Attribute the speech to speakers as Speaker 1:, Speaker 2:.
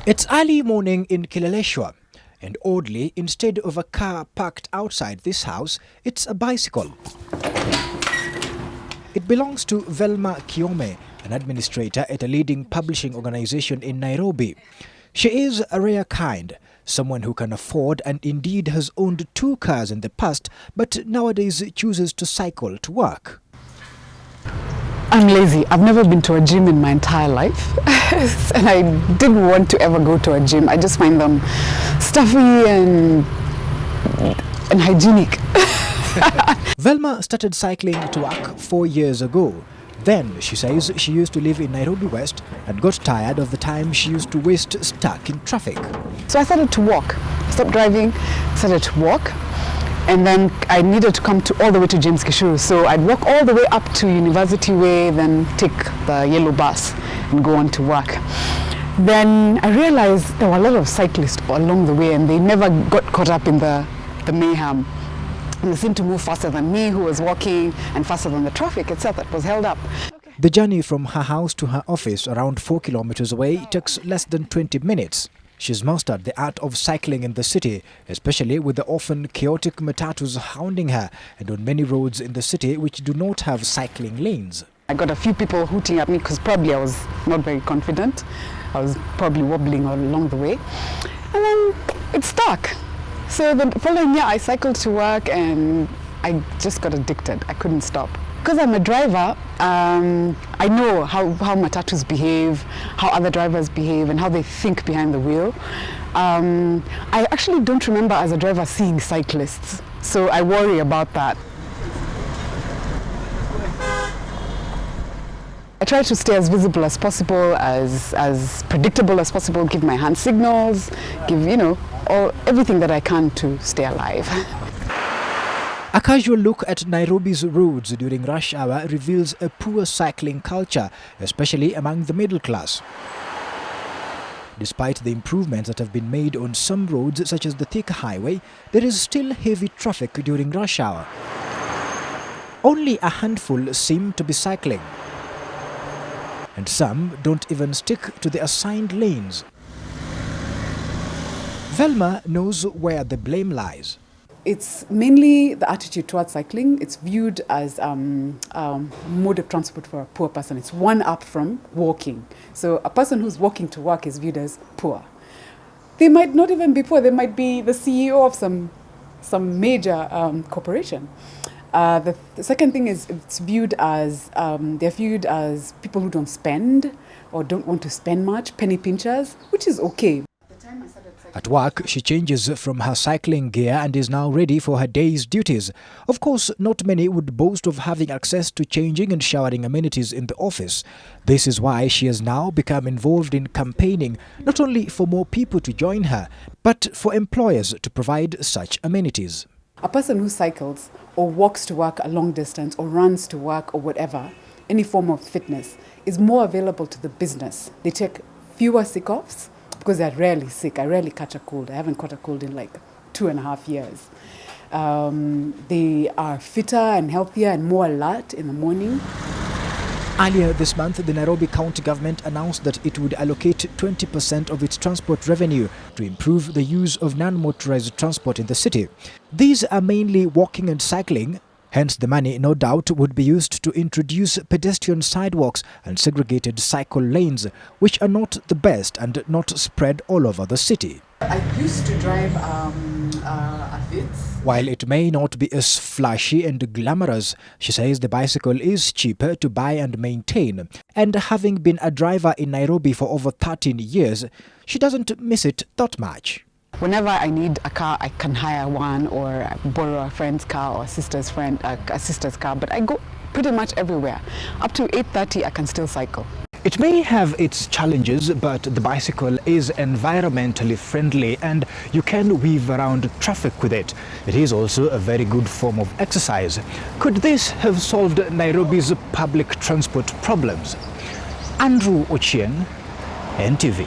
Speaker 1: It's early morning in Kileleshwa, and oddly, instead of a car parked outside this house, it's a bicycle. It belongs to Velma Kiome, an administrator at a leading publishing organization in Nairobi. She is a rare kind, someone who can afford and indeed has owned 2 cars in the past, but nowadays chooses to cycle to work.
Speaker 2: I'm lazy. I've never been to a gym in my entire life and I didn't want to ever go to a gym. I just find them stuffy and hygienic.
Speaker 1: Velma started cycling to work 4 years ago. Then, she says, she used to live in Nairobi West and got tired of the time she used to waste stuck in traffic.
Speaker 2: So I started to walk. I stopped driving, started to walk. And then I needed to come all the way to James Gishuru. So I'd walk all the way up to University Way, then take the yellow bus and go on to work. Then I realized there were a lot of cyclists along the way and they never got caught up in the mayhem. And they seemed to move faster than me, who was walking, and faster than the traffic itself that was held up.
Speaker 1: The journey from her house to her office, around 4 kilometers away, takes less than 20 minutes. She's mastered the art of cycling in the city, especially with the often chaotic matatus hounding her, and on many roads in the city which do not have cycling lanes.
Speaker 2: I got a few people hooting at me because probably I was not very confident. I was probably wobbling along the way. And then it stuck. So the following year I cycled to work and I just got addicted. I couldn't stop. Because I'm a driver, I know how matatus behave, how other drivers behave and how they think behind the wheel. I actually don't remember as a driver seeing cyclists, so I worry about that. I try to stay as visible as possible, as predictable as possible, give my hand signals, give, everything that I can to stay alive.
Speaker 1: A casual look at Nairobi's roads during rush hour reveals a poor cycling culture, especially among the middle class. Despite the improvements that have been made on some roads, such as the Thika Highway, there is still heavy traffic during rush hour. Only a handful seem to be cycling, and some don't even stick to the assigned lanes. Velma knows where the blame lies.
Speaker 2: It's mainly the attitude towards cycling. It's viewed as mode of transport for a poor person. It's one up from walking. So a person who's walking to work is viewed as poor. They might not even be poor. They might be the CEO of some major corporation. The second thing is it's viewed as they're viewed as people who don't spend or don't want to spend much, penny pinchers, which is okay.
Speaker 1: At work, she changes from her cycling gear and is now ready for her day's duties. Of course, not many would boast of having access to changing and showering amenities in the office. This is why she has now become involved in campaigning, not only for more people to join her, but for employers to provide such amenities.
Speaker 2: A person who cycles or walks to work a long distance or runs to work or whatever, any form of fitness, is more available to the business. They take fewer sick-offs, because they're rarely sick. I rarely catch a cold. I haven't caught a cold in like 2.5 years. They are fitter and healthier and more alert in the morning.
Speaker 1: Earlier this month, the Nairobi County government announced that it would allocate 20% of its transport revenue to improve the use of non-motorized transport in the city. These are mainly walking and cycling. Hence, the money, no doubt, would be used to introduce pedestrian sidewalks and segregated cycle lanes, which are not the best and not spread all over the city.
Speaker 2: I used to drive a Vitz.
Speaker 1: While it may not be as flashy and glamorous, she says the bicycle is cheaper to buy and maintain. And having been a driver in Nairobi for over 13 years, she doesn't miss it that much.
Speaker 2: Whenever I need a car, I can hire one or borrow a friend's car or a sister's car, but I go pretty much everywhere. Up to 8:30, I can still cycle.
Speaker 1: It may have its challenges, but the bicycle is environmentally friendly and you can weave around traffic with it. It is also a very good form of exercise. Could this have solved Nairobi's public transport problems? Andrew Ochieng, NTV.